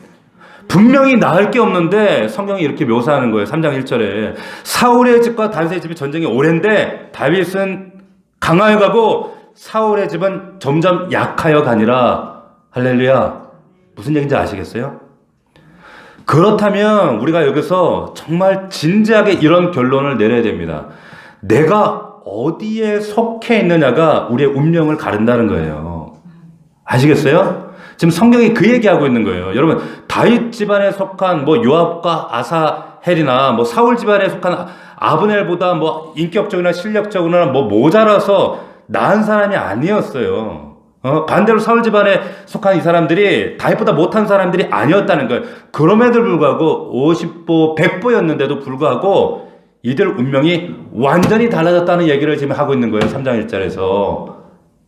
분명히 나을 게 없는데 성경이 이렇게 묘사하는 거예요. 3장 1절에 사울의 집과 다윗의 집이 전쟁이 오랜데 다윗은 강하여 가고 사울의 집은 점점 약하여 가니라. 할렐루야. 무슨 얘기인지 아시겠어요? 그렇다면 우리가 여기서 정말 진지하게 이런 결론을 내려야 됩니다. 내가 어디에 속해 있느냐가 우리의 운명을 가른다는 거예요. 아시겠어요? 지금 성경이 그 얘기하고 있는 거예요. 여러분, 다윗 집안에 속한 요압과 헬이나 뭐 사울 집안에 속한 아브넬보다 뭐 인격적이나 실력적으로나 뭐 모자라서 나은 사람이 아니었어요. 반대로 사울 집안에 속한 이 사람들이 다윗보다 못한 사람들이 아니었다는 거예요. 그럼에도 불구하고 50보, 100보였는데도 불구하고 이들 운명이 완전히 달라졌다는 얘기를 지금 하고 있는 거예요. 3장 1절에서.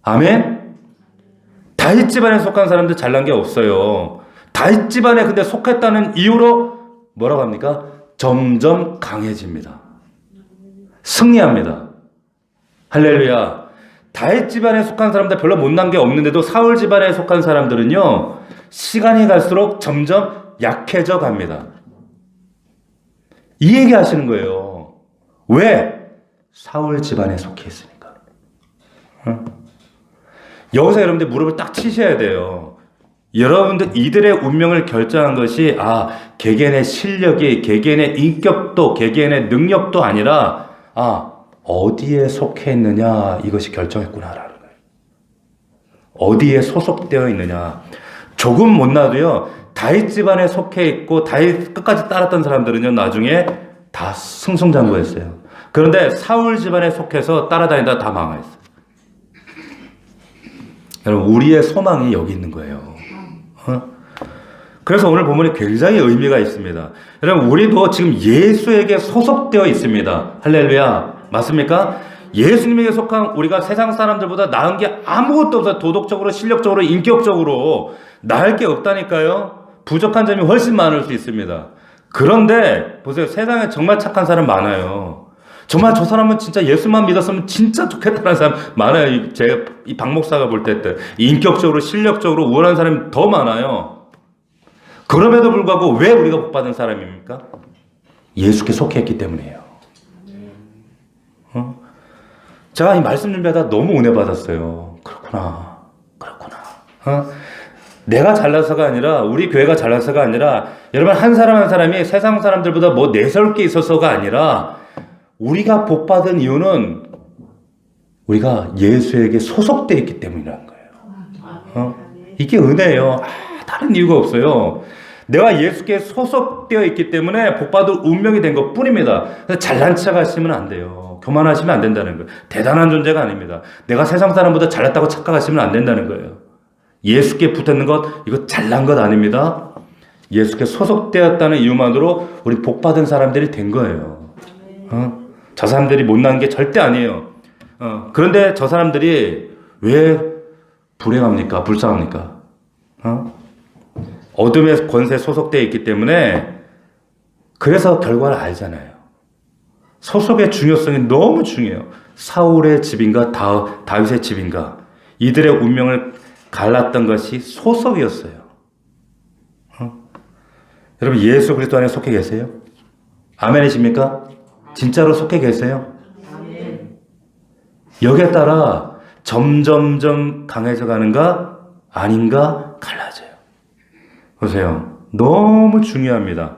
아멘? 다윗 집안에 속한 사람들 잘난 게 없어요. 다윗 집안에 근데 속했다는 이유로 뭐라고 합니까? 점점 강해집니다. 승리합니다. 할렐루야. 다윗 집안에 속한 사람들 별로 못난 게 없는데도 사울 집안에 속한 사람들은요, 시간이 갈수록 점점 약해져 갑니다. 이 얘기 하시는 거예요. 왜? 사울 집안에 속해 있으니까. 여기서 여러분들 무릎을 딱 치셔야 돼요. 여러분들 이들의 운명을 결정한 것이 개개인의 실력이, 개개인의 인격도, 개개인의 능력도 아니라 어디에 속해 있느냐, 이것이 결정했구나라는 거예요. 어디에 소속되어 있느냐. 조금 못나도요, 다윗 집안에 속해 있고 다윗 끝까지 따랐던 사람들은요, 나중에 다 승승장구했어요. 그런데 사울 집안에 속해서 따라다니다 다 망했어요. 여러분, 우리의 소망이 여기 있는 거예요. 그래서 오늘 본문이 굉장히 의미가 있습니다. 여러분, 우리도 지금 예수에게 소속되어 있습니다. 할렐루야. 맞습니까? 예수님에게 속한 우리가 세상 사람들보다 나은 게 아무것도 없어요. 도덕적으로, 실력적으로, 인격적으로 나을 게 없다니까요. 부족한 점이 훨씬 많을 수 있습니다. 그런데 보세요. 세상에 정말 착한 사람 많아요. 정말 저 사람은 진짜 예수만 믿었으면 진짜 좋겠다는 사람 많아요. 제가 이 박 목사가 볼 때 인격적으로, 실력적으로 우월한 사람이 더 많아요. 그럼에도 불구하고 왜 우리가 복 받은 사람입니까? 예수께 속해 있기 때문이에요. 제가 이 말씀 준비하다 너무 은혜 받았어요. 그렇구나. 내가 잘나서가 아니라, 우리 교회가 잘나서가 아니라, 여러분 한 사람 한 사람이 세상 사람들보다 뭐 내세울 게 있어서가 아니라, 우리가 복 받은 이유는 우리가 예수에게 소속되어 있기 때문이라는 거예요. 이게 은혜예요. 다른 이유가 없어요. 내가 예수께 소속되어 있기 때문에 복받을 운명이 된 것 뿐입니다. 잘난 척 하시면 안 돼요. 교만하시면 안 된다는 거예요. 대단한 존재가 아닙니다. 내가 세상 사람보다 잘났다고 착각하시면 안 된다는 거예요. 예수께 붙었는 것, 이거 잘난 것 아닙니다. 예수께 소속되었다는 이유만으로 우리 복받은 사람들이 된 거예요. 저 사람들이 못난 게 절대 아니에요. 그런데 저 사람들이 왜 불행합니까? 불쌍합니까? 어둠의 권세에 소속되어 있기 때문에, 그래서 결과를 알잖아요. 소속의 중요성이 너무 중요해요. 사울의 집인가 다윗의 집인가, 이들의 운명을 갈랐던 것이 소속이었어요. 여러분, 예수 그리스도 안에 속해 계세요? 아멘이십니까? 진짜로 속해 계세요? 여기에 따라 점점점 강해져 가는가 아닌가 갈라져요. 보세요. 너무 중요합니다.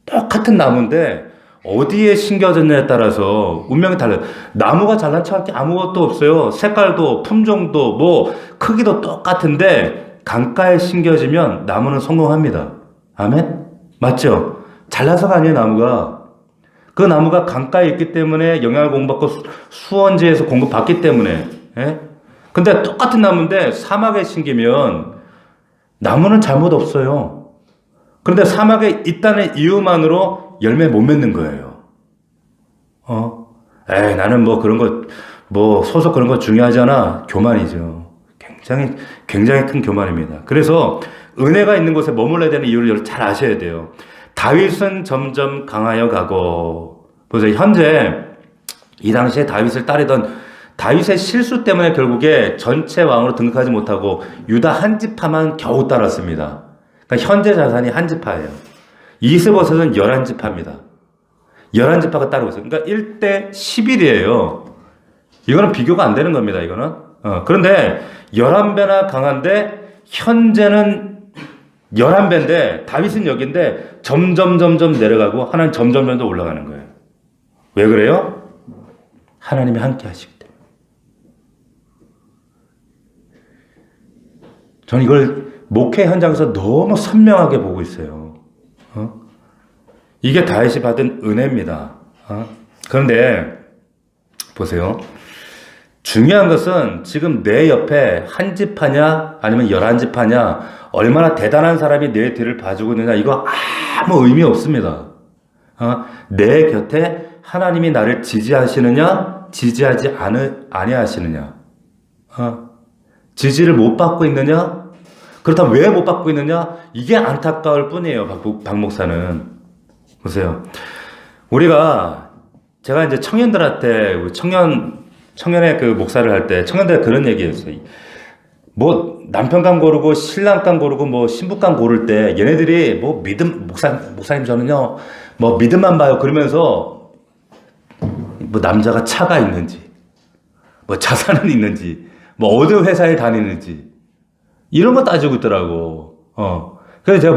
똑같은 나무인데 어디에 심겨졌냐에 따라서 운명이 달라요. 나무가 잘난 척할 게 아무것도 없어요. 색깔도 품종도 뭐 크기도 똑같은데 강가에 심겨지면 나무는 성공합니다. 아멘? 맞죠? 잘나서가 아니에요, 나무가. 그 나무가 강가에 있기 때문에 영양을 공급받고 수원지에서 공급받기 때문에. 예? 근데 똑같은 나무인데 사막에 심기면 나무는 잘못 없어요. 그런데 사막에 있다는 이유만으로 열매 못 맺는 거예요. 나는 뭐 그런 거, 뭐 소속 그런 거 중요하지 않아. 교만이죠. 굉장히 큰 교만입니다. 그래서 은혜가 있는 곳에 머물러야 되는 이유를 잘 아셔야 돼요. 다윗은 점점 강하여 가고, 보세요. 현재 이 당시에 다윗을 따르던 다윗의 실수 때문에 결국에 전체 왕으로 등극하지 못하고 유다 한 지파만 겨우 따랐습니다. 그러니까 현재 자산이 한 지파예요. 이스보셋은 11지파입니다. 11지파가 따르고 있어요. 그러니까 1대 11이에요. 이거는 비교가 안 되는 겁니다. 이거는. 그런데 11배나 강한데 현재는 11배인데 다윗은 여기인데 점점 내려가고 하나는 점점 더 올라가는 거예요. 왜 그래요? 하나님이 함께 하시기 때문에. 저는 이걸 목회 현장에서 너무 선명하게 보고 있어요. 이게 다윗이 받은 은혜입니다. 그런데 보세요. 중요한 것은 지금 내 옆에 한 집 하냐 아니면 11집 하냐 얼마나 대단한 사람이 내 뒤를 봐주고 있느냐 이거 아무 의미 없습니다. 내 곁에 하나님이 나를 지지하시느냐 지지하지 아니하시느냐 지지를 못 받고 있느냐 그렇다면 왜 못 받고 있느냐 이게 안타까울 뿐이에요. 박 목사는. 보세요. 제가 이제 청년들한테 청년의 그 목사를 할 때 청년들 그런 얘기했어요. 뭐 남편감 고르고 신랑감 고르고 뭐 신부감 고를 때 얘네들이 뭐 목사님 저는요 뭐 믿음만 봐요 그러면서 뭐 남자가 차가 있는지 뭐 자산은 있는지 뭐 어느 회사에 다니는지 이런 거 따지고 있더라고. 그래서 제가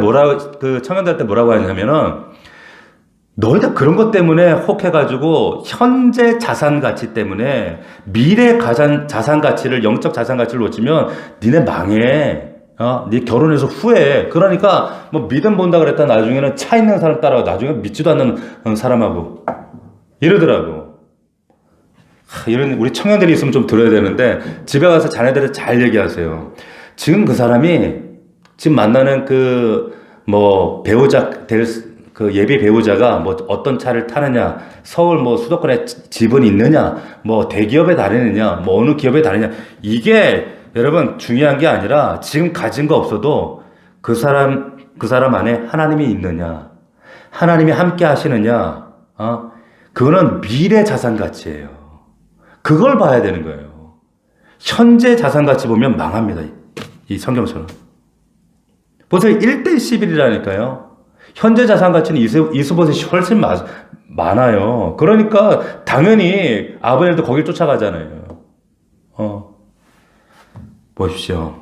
그 청년들한테 뭐라고 하냐면은 너희들 그런 것 때문에 혹해가지고 현재 자산 가치 때문에 미래 자산 가치를 영적 자산 가치를 놓치면 니네 망해. 네 결혼해서 후회. 그러니까 뭐 믿음 본다 그랬다 나중에는 차 있는 사람 따라가 나중에 믿지도 않는 사람하고 이러더라고. 이런 우리 청년들이 있으면 좀 들어야 되는데 집에 가서 자녀들한테 잘 얘기하세요. 지금 그 사람이 지금 만나는 그 뭐 배우자 그 예비 배우자가 뭐 어떤 차를 타느냐, 서울 뭐 수도권에 집은 있느냐, 뭐 대기업에 다니느냐, 뭐 어느 기업에 다니느냐 이게 여러분 중요한 게 아니라 지금 가진 거 없어도 그 사람 안에 하나님이 있느냐, 하나님이 함께 하시느냐, 그거는 미래 자산 가치예요. 그걸 봐야 되는 거예요. 현재 자산 가치 보면 망합니다. 이 성경처럼. 보세요. 1대 11이라니까요. 현재 자산 가치는 이스보셋이 훨씬 많아요. 그러니까 당연히 아버님도 거길 쫓아가잖아요. 보십시오.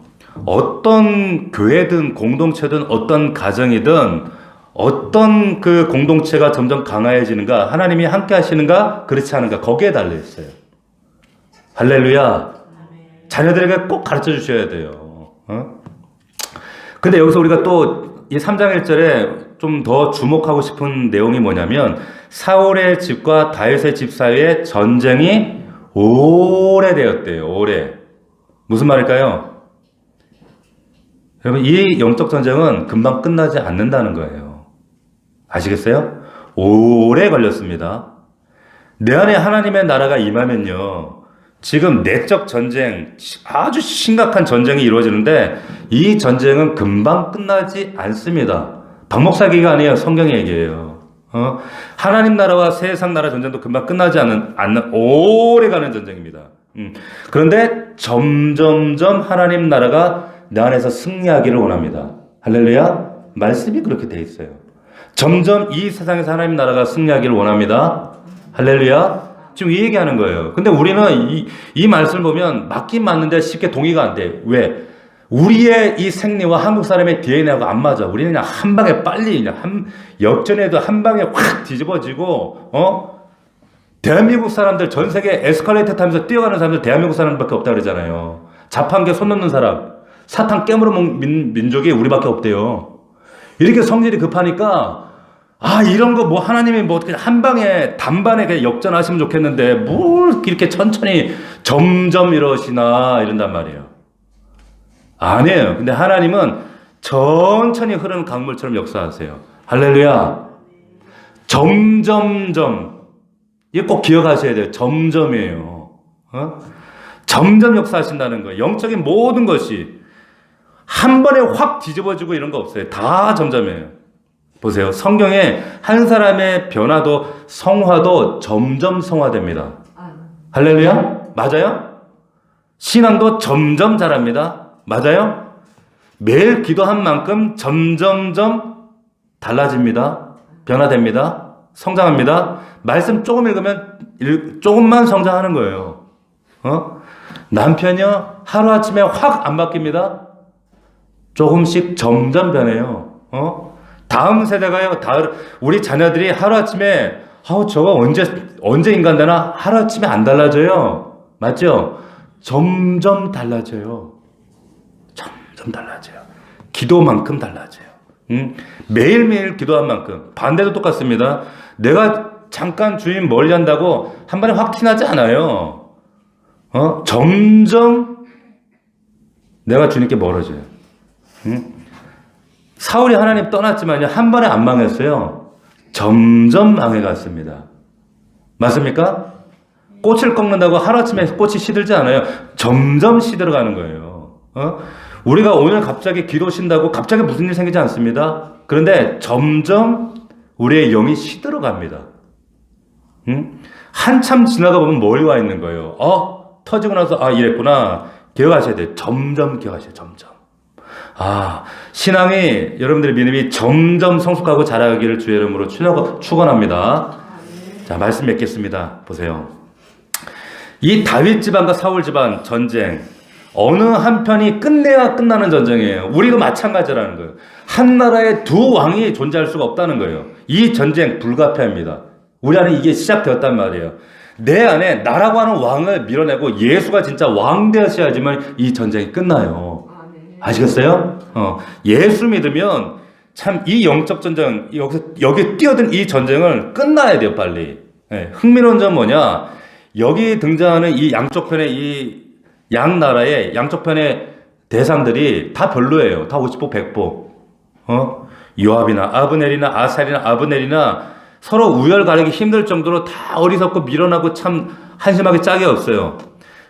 어떤 교회든 공동체든 어떤 가정이든 어떤 그 공동체가 점점 강화해지는가, 하나님이 함께 하시는가, 그렇지 않은가, 거기에 달려있어요. 할렐루야. 자녀들에게 꼭 가르쳐 주셔야 돼요. 근데 여기서 우리가 또 이 3장 1절에 좀 더 주목하고 싶은 내용이 뭐냐면 사울의 집과 다윗의 집 사이에 전쟁이 오래되었대요. 오래. 무슨 말일까요? 여러분 이 영적 전쟁은 금방 끝나지 않는다는 거예요. 아시겠어요? 오래 걸렸습니다. 내 안에 하나님의 나라가 임하면요. 지금 내적 전쟁, 아주 심각한 전쟁이 이루어지는데 이 전쟁은 금방 끝나지 않습니다. 박 목사 얘기가 아니에요. 성경의 얘기예요. 하나님 나라와 세상 나라 전쟁도 금방 끝나지 않는 오래가는 전쟁입니다. 그런데 점점점 하나님 나라가 내 안에서 승리하기를 원합니다. 할렐루야. 말씀이 그렇게 돼 있어요. 점점 이 세상에서 하나님 나라가 승리하기를 원합니다. 할렐루야. 지금 이 얘기하는 거예요. 근데 우리는 이 말씀을 보면 맞긴 맞는데 쉽게 동의가 안 돼. 왜? 우리의 이 생리와 한국 사람의 DNA하고 안 맞아. 우리는 그냥 한 방에 빨리 그냥 역전해도 한 방에 확 뒤집어지고 대한민국 사람들 전 세계 에스컬레이터 타면서 뛰어가는 사람들 대한민국 사람들밖에 없다 그러잖아요. 자판기에 손 넣는 사람, 사탕 깨물어 먹는 민족이 우리밖에 없대요. 이렇게 성질이 급하니까 이런 거 뭐 하나님이 뭐 어떻게 한 방에 단반에 그냥 역전하시면 좋겠는데 뭘 이렇게 천천히 점점 이러시나 이런단 말이에요. 아니에요. 근데 하나님은 천천히 흐르는 강물처럼 역사하세요. 할렐루야. 점점점. 이거 꼭 기억하셔야 돼요. 점점이에요. 점점 역사하신다는 거예요. 영적인 모든 것이 한 번에 확 뒤집어지고 이런 거 없어요. 다 점점이에요. 보세요. 성경에 한 사람의 변화도 성화도 점점 성화됩니다. 할렐루야? 맞아요? 신앙도 점점 자랍니다. 맞아요? 매일 기도한 만큼 점점점 달라집니다. 변화됩니다. 성장합니다. 말씀 조금 읽으면 조금만 성장하는 거예요. 남편이요? 하루아침에 확 안 바뀝니다. 조금씩 점점 변해요. 다음 세대가요, 우리 자녀들이 하루아침에, 저거 언제 인간 되나? 하루아침에 안 달라져요. 맞죠? 점점 달라져요. 점점 달라져요. 기도만큼 달라져요. 매일매일 기도한 만큼. 반대도 똑같습니다. 내가 잠깐 주님 멀리 한다고 한 번에 확 티나지 않아요. 점점 내가 주님께 멀어져요. 사울이 하나님 떠났지만요, 한 번에 안 망했어요. 점점 망해갔습니다. 맞습니까? 꽃을 꺾는다고 하루아침에 꽃이 시들지 않아요. 점점 시들어가는 거예요. 우리가 오늘 갑자기 기도 쉰다고 갑자기 무슨 일 생기지 않습니다. 그런데 점점 우리의 영이 시들어갑니다. 한참 지나가 보면 멀리 와 있는 거예요. 터지고 나서 이랬구나. 기억하셔야 돼요. 점점 기억하셔야 돼요. 점점. 신앙이, 여러분들의 믿음이 점점 성숙하고 자라기를 주의 이름으로 축원합니다. 자, 말씀 맺겠습니다. 보세요. 이 다윗 집안과 사울 집안 전쟁, 어느 한편이 끝내야 끝나는 전쟁이에요. 우리도 마찬가지라는 거예요. 한 나라에 두 왕이 존재할 수가 없다는 거예요. 이 전쟁 불가피합니다. 우리 안에 이게 시작되었단 말이에요. 내 안에 나라고 하는 왕을 밀어내고 예수가 진짜 왕 되어야지만 이 전쟁이 끝나요. 아시겠어요? 예수 믿으면 참 이 영적 전쟁, 여기 뛰어든 이 전쟁을 끝나야 돼요, 빨리. 흥미로운 점 뭐냐? 여기 등장하는 이 양쪽 편의 이 양 나라의 양쪽 편의 대상들이 다 별로예요. 다 50보, 100보. 요압이나 아브넬이나 아살이나 아브넬이나 서로 우열가르기 힘들 정도로 다 어리석고 미련하고 참 한심하게 짝이 없어요.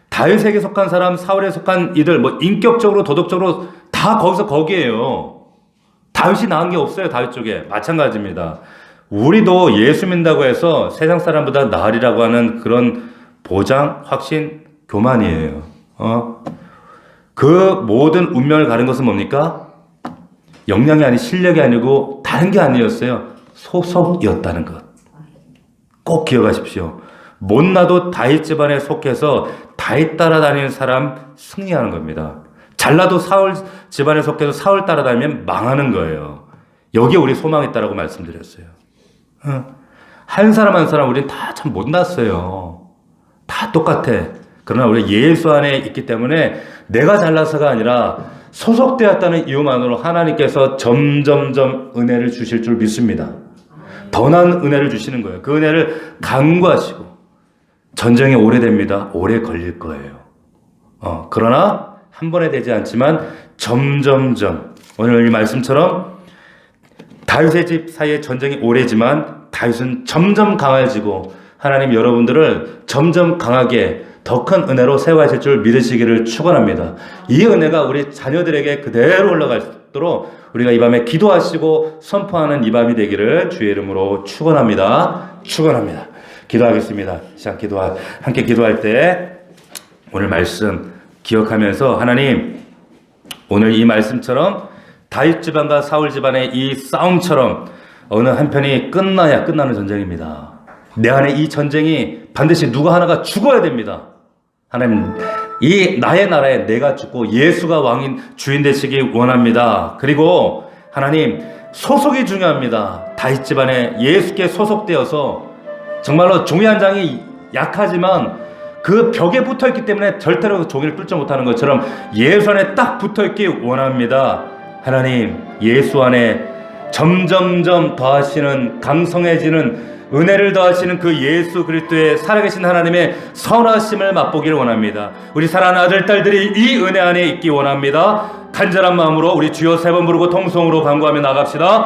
다윗에게 속한 사람, 사울에 속한 이들, 인격적으로, 도덕적으로 다 거기에요. 다윗이 나은 게 없어요, 다윗 쪽에. 마찬가지입니다. 우리도 예수 믿는다고 해서 세상 사람보다 나으리라고 하는 그런 보장, 확신, 교만이에요. 그 모든 운명을 가른 것은 뭡니까? 역량이 아닌 실력이 아니고 다른 게 아니었어요. 소속이었다는 것. 꼭 기억하십시오. 못나도 다윗 집안에 속해서 다윗 따라다니는 사람 승리하는 겁니다. 잘나도 사울 집안에 속해서 사울 따라다니면 망하는 거예요. 여기에 우리 소망이 있다라고 말씀드렸어요. 한 사람 한 사람 우리는 다 참 못났어요. 다 똑같아. 그러나 우리 예수 안에 있기 때문에 내가 잘나서가 아니라 소속되었다는 이유만으로 하나님께서 점점점 은혜를 주실 줄 믿습니다. 더 나은 은혜를 주시는 거예요. 그 은혜를 간구하시고. 전쟁이 오래됩니다. 오래 걸릴 거예요. 그러나 한 번에 되지 않지만 점점점, 오늘 이 말씀처럼 다윗의 집 사이에 전쟁이 오래지만 다윗은 점점 강해지고 하나님 여러분들을 점점 강하게 더 큰 은혜로 세워하실 줄 믿으시기를 축원합니다. 이 은혜가 우리 자녀들에게 그대로 올라갈 수 있도록 우리가 이 밤에 기도하시고 선포하는 이 밤이 되기를 주의 이름으로 축원합니다. 축원합니다. 기도하겠습니다. 시작 함께 기도할 때 오늘 말씀 기억하면서 하나님, 오늘 이 말씀처럼 다윗 집안과 사울 집안의 이 싸움처럼 어느 한편이 끝나야 끝나는 전쟁입니다. 내 안에 이 전쟁이 반드시 누가 하나가 죽어야 됩니다. 하나님, 이 나의 나라에 내가 죽고 예수가 왕인 주인 되시기 원합니다. 그리고 하나님, 소속이 중요합니다. 다윗 집안에 예수께 소속되어서 정말로 종이 한 장이 약하지만 그 벽에 붙어있기 때문에 절대로 그 종이를 뚫지 못하는 것처럼 예수 안에 딱 붙어있기 원합니다. 하나님, 예수 안에 점점점 더하시는 강성해지는 은혜를 더하시는 그 예수 그리스도의 살아계신 하나님의 선하심을 맛보기를 원합니다. 우리 사랑하는 아들, 딸들이 이 은혜 안에 있기 원합니다. 간절한 마음으로 우리 주여 세 번 부르고 통성으로 간구하며 나갑시다.